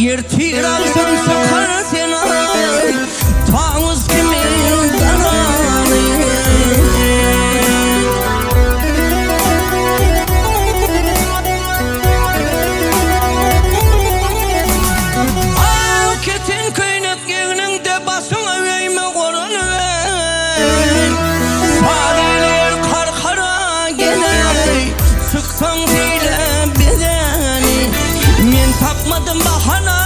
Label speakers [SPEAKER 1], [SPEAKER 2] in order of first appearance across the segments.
[SPEAKER 1] Yertir alsam sokar seni Tağız kimin daranı Ketin kıynak yerinin de basına verme korunu Fadiler karkara gene Sıksan bile bedeni Men tapmadım bahana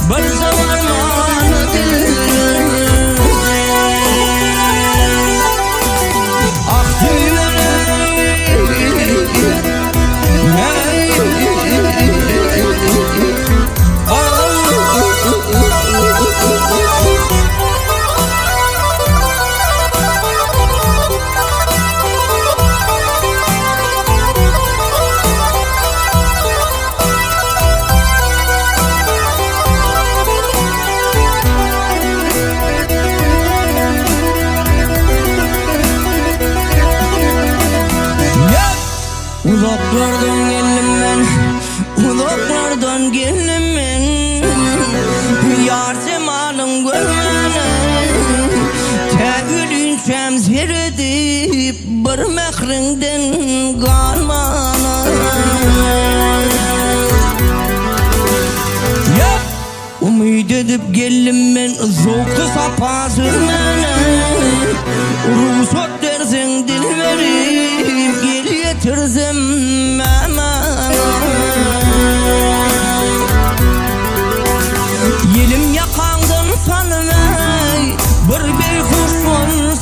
[SPEAKER 1] bir zamanı dilim Ah Uzaklardan geldim ben, uzaklardan geldim ben Yar zamanın görmeni Tevülün şemser edip bir mehrinden kalmana Umid edip geldim ben zevkı sapa sürmene Ruhsat dersen dil verip gel yetirzim Yelim yakandan sanmay bir beyhuş olsun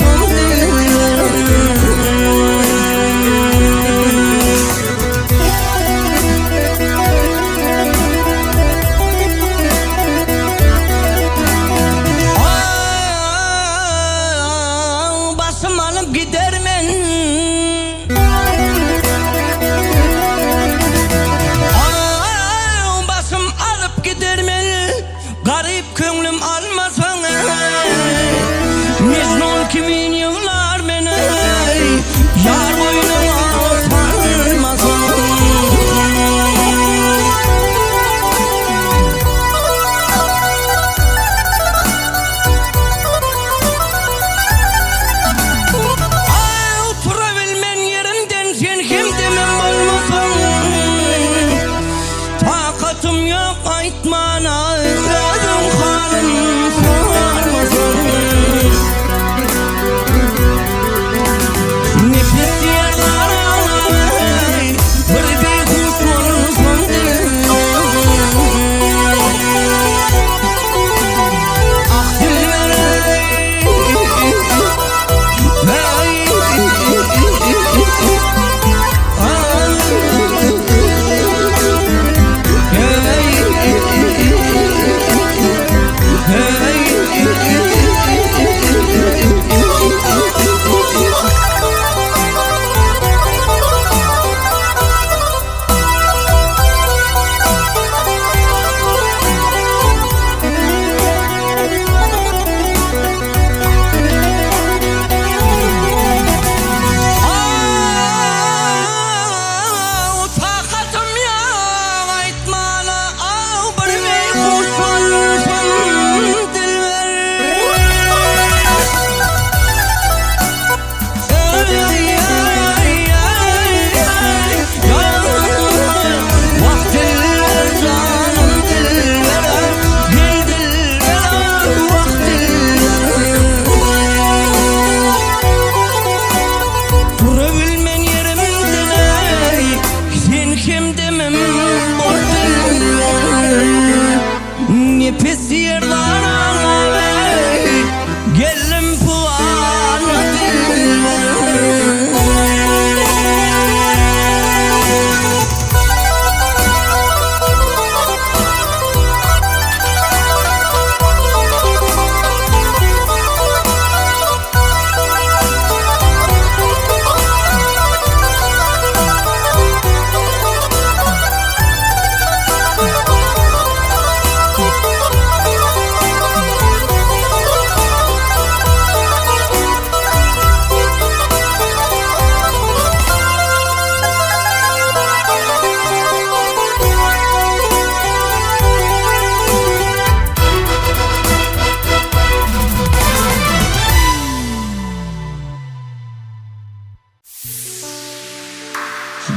[SPEAKER 1] Basım alıp gidermen Garip könlüm almasan Mecnun kimin yıllar beni Yar boynuma sarmasan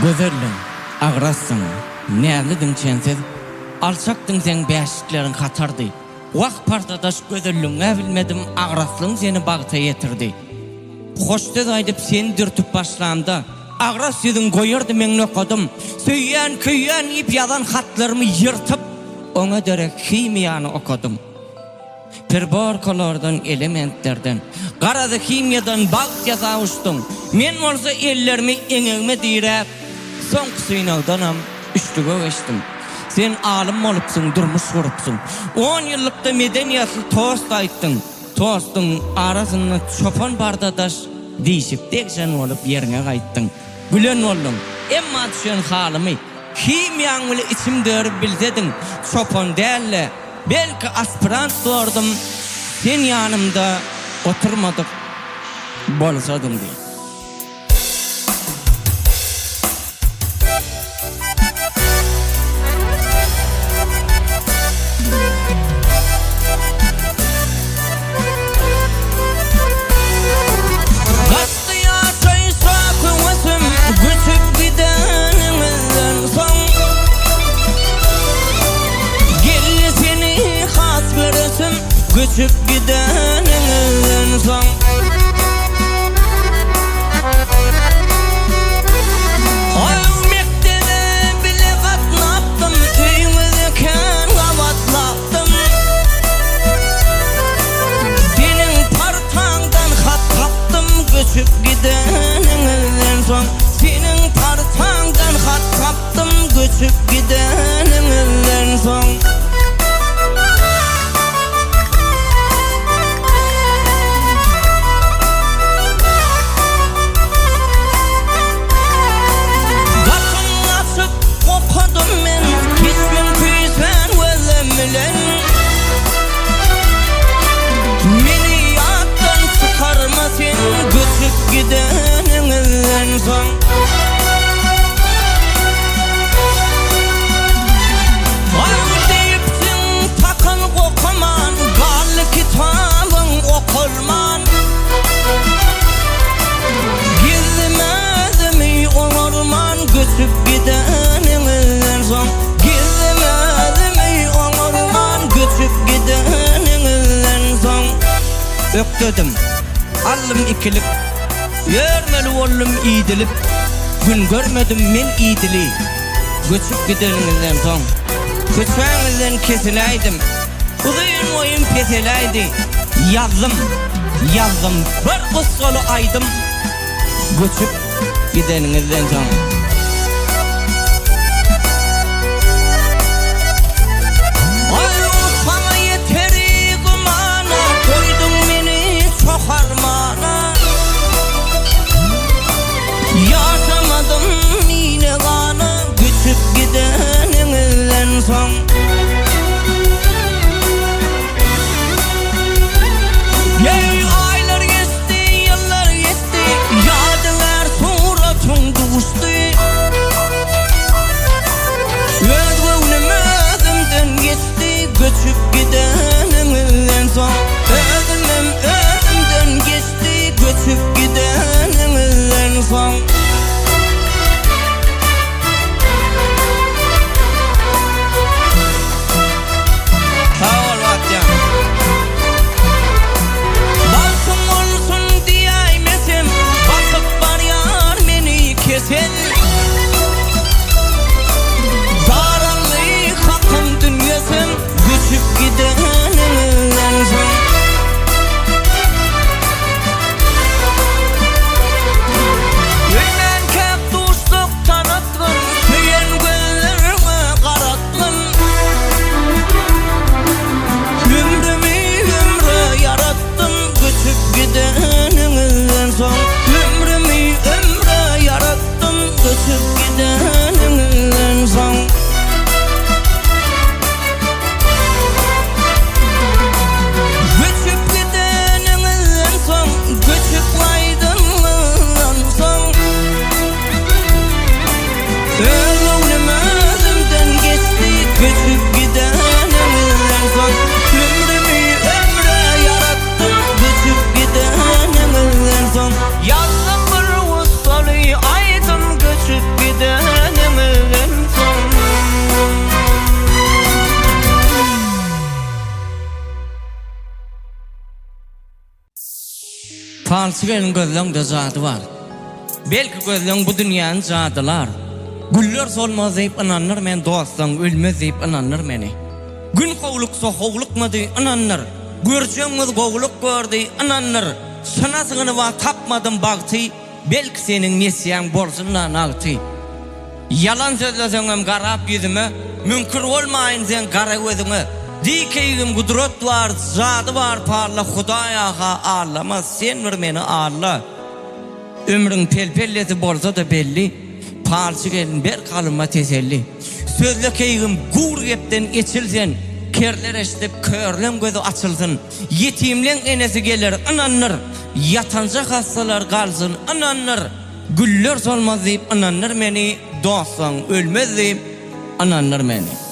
[SPEAKER 1] Gözelliň, agrasyň, nälidiň çensiz, alçakdyň sen bäşiklerin hatardy. Wagt partadaş gözelliňe bilmedim, agrasyň seni bagta ýetirdi. Hoş söz aýdyp seni dürtüp başlanda, agras ýüzüň goýardy meňne okudum. Söýýän, köýýän ip ýazan hatlarymy ýyrtyp, oňa derek himiýany okudum. Perborkalardan, elementlerden, garazy himiýadan bagt ýazawuşdyň. Men bolsa ellerimi eňeňme diýräp, soň synagdanam üçlüge geçdim. Sen alim bolupsyň, durmuş gurupsyň. 10 ýyllykda medeniýetli tost aýtdyň. Tostun arasında çopan bardadaş diýişip dekşen olup ýerine gaýtdyň. Gülen boldum. Emma düşen halymy kim ýaňyly içimde bilsediň, çopan dälle. Belki aspirant bordum. Sen ýanymda oturmadyk bolsadyň diýip. Göçüp gidenin son Ay mektebe bile katlattım, üýüňizken gawatlaptym. Senin partaňdan hat taptım, göçüp gidenin son. Senin partaňdan hat taptım, göçüp gidenin son. Göçüp gidenin son Ayy deyipsin takan okuman, gallı kitabın okurman. Gizlemezmi olurman, göçüp gidenin son. Gizlemezmi olurman, göçüp gidenin son. Ökdedim, allym ikilik, ýörmeli boldum iýdilip. Gün görmedim men iýdili, göçüp gideňizden soň. Köçäňizden kesiläýdim, uzun oýum keseläýdi. Ýazdym, bir gysgaly aýdym, göçüp gideňizden soň. Yaşamadım yine gana, göçüp gidenin son. Ey aylar geçti, yıllar geçti, yadılar suratın düştü. Öz gönlüm özümden geçti, göçüp gidenin son. Özümden geçti, göçüp gidenin son. Sen zaranlı hakkım dünyasın, göçüp gidenin son. palçı gelin gözlüğünde zadı var. Belki gözlüğün bu dünyanın zadılar. Güller solmaz deyip ananır men dostan ölmez deyip ananır meni. Gün kovluksa kovlukma deyip ananır. Göreceğimiz kovluk gördü ananır. Sana sığını var tapmadım baktı. Belki senin mesiyan borsundan altı. Yalan sözlesem garap yüzüme, mümkün olmayın sen kara gözüme. Dikeyim kudret var, zadı var parla, Hudayağa ağlama, sen ver beni ağla. Ömrün pelpelleti bolsa da belli, palçı gelin ber kalınma teselli. Sözle keyim gur gepten içilsen, kerler eşitip körlen gözü açılsın. Yetimlen enesi gelir ananır, yatancak hastalar kalsın ananır. Güller solmaz deyip ananır beni, dostan ölmez deyip ananır beni.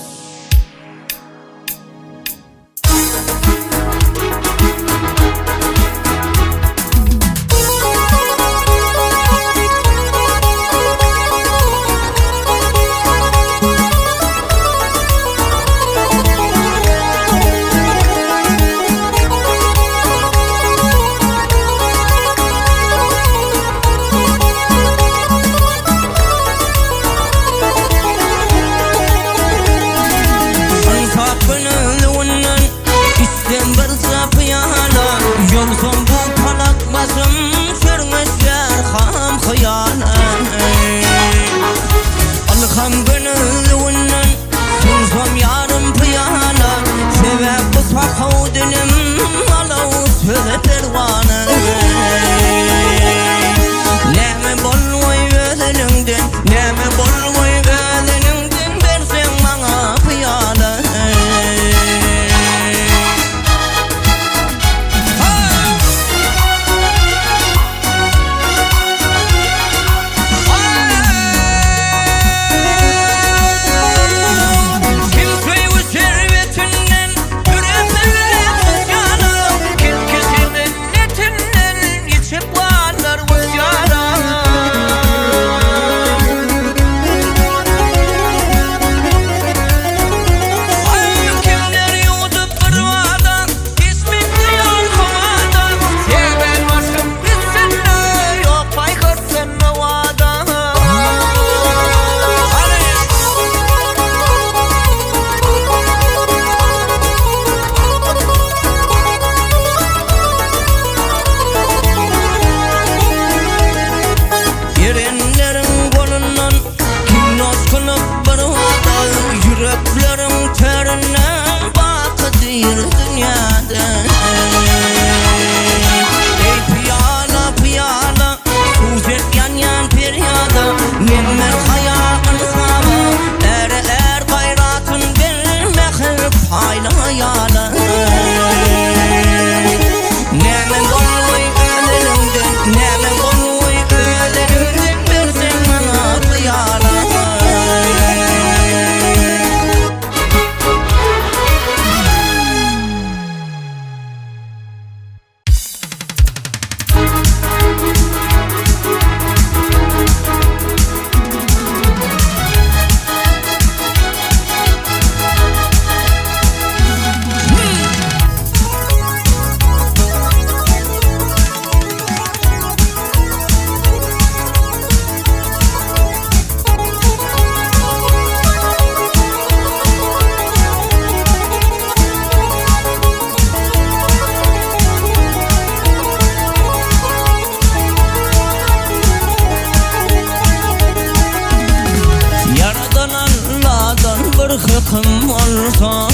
[SPEAKER 1] Hıkım olsa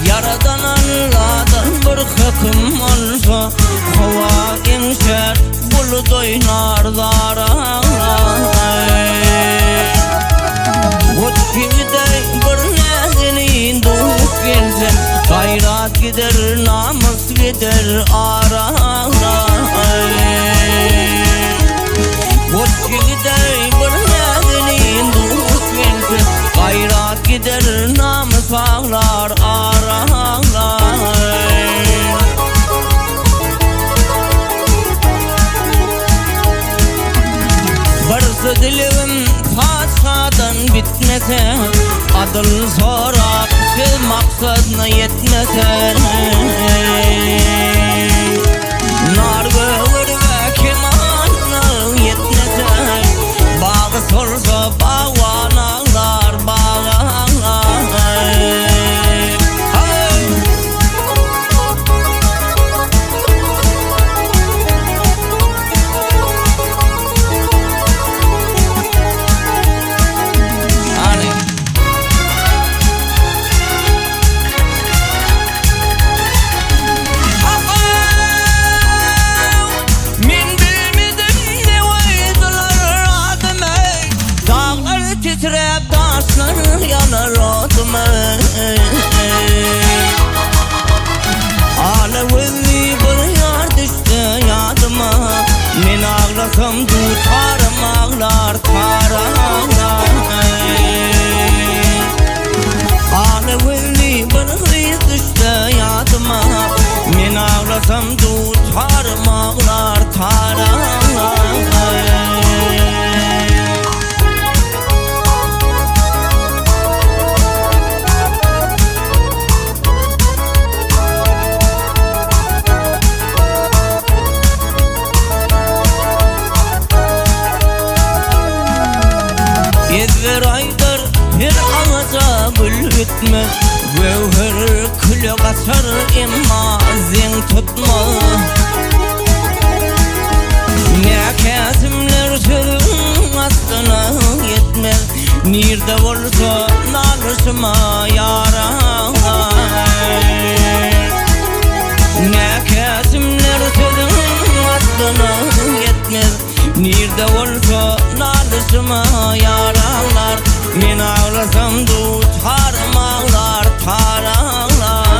[SPEAKER 1] Yaradan Allah'dan bir hıkım olsa Hava inşer bulut oynarlara Gotçi'de bir nezinin dost gelsen Gayrat gider namus gider ara Gotçi'de bir gayrat gider namus ağlar aralar Barsı dilim fatsadan bitmese Adıl sorak söz maksadına yetmese nalışıma yaram. Ne kesimler sözün aslına yetmez. Nirde olsa nalışıma yaranlar. Men ağlasam tutarım ağlar taranlar.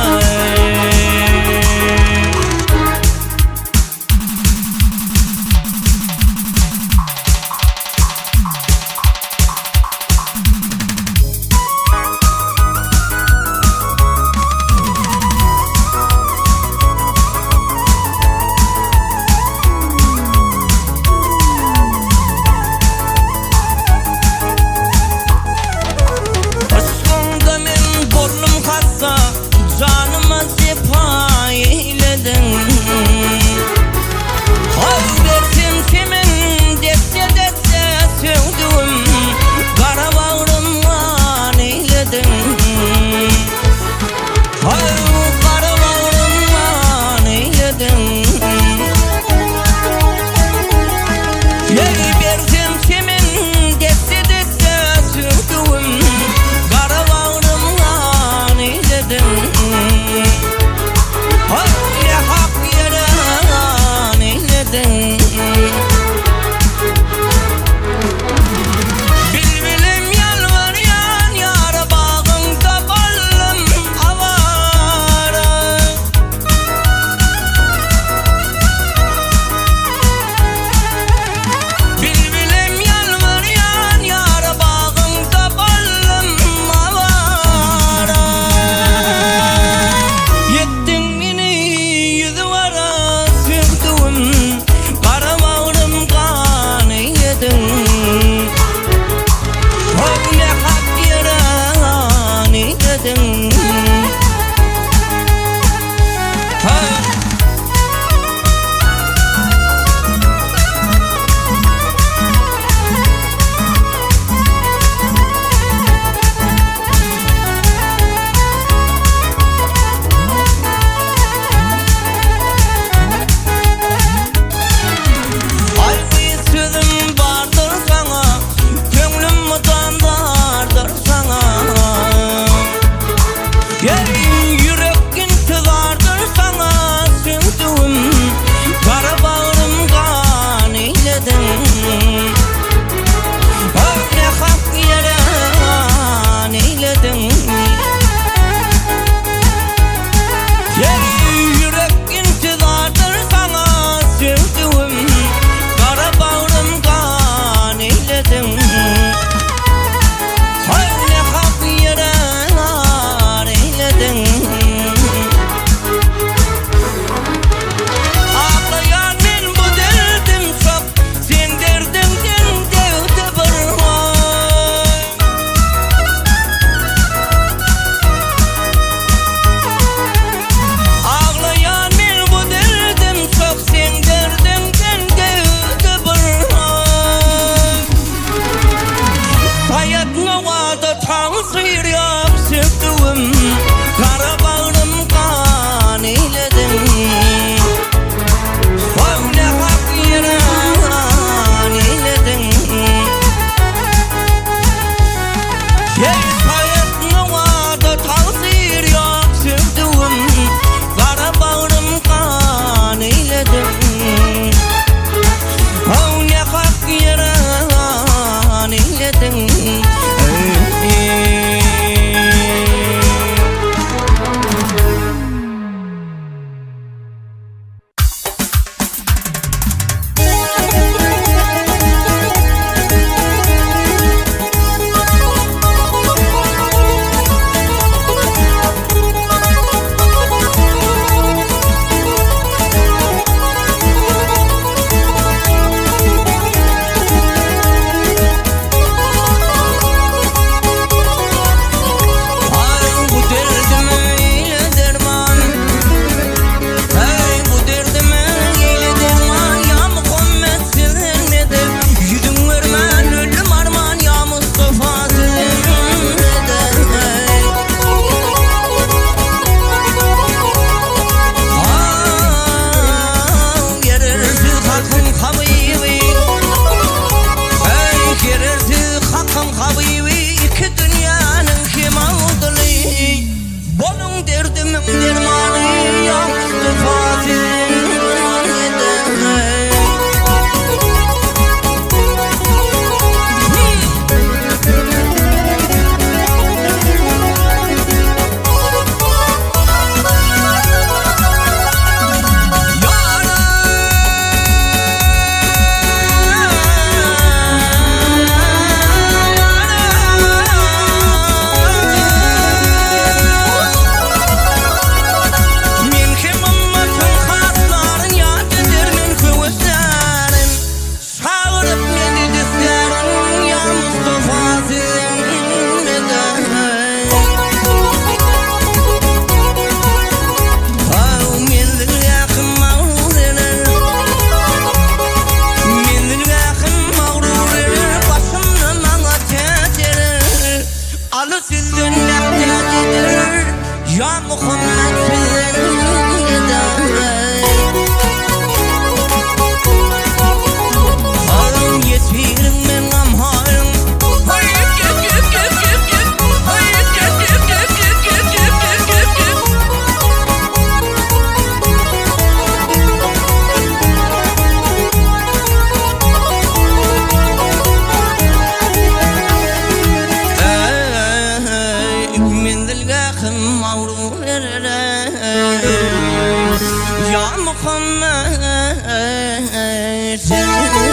[SPEAKER 1] Sen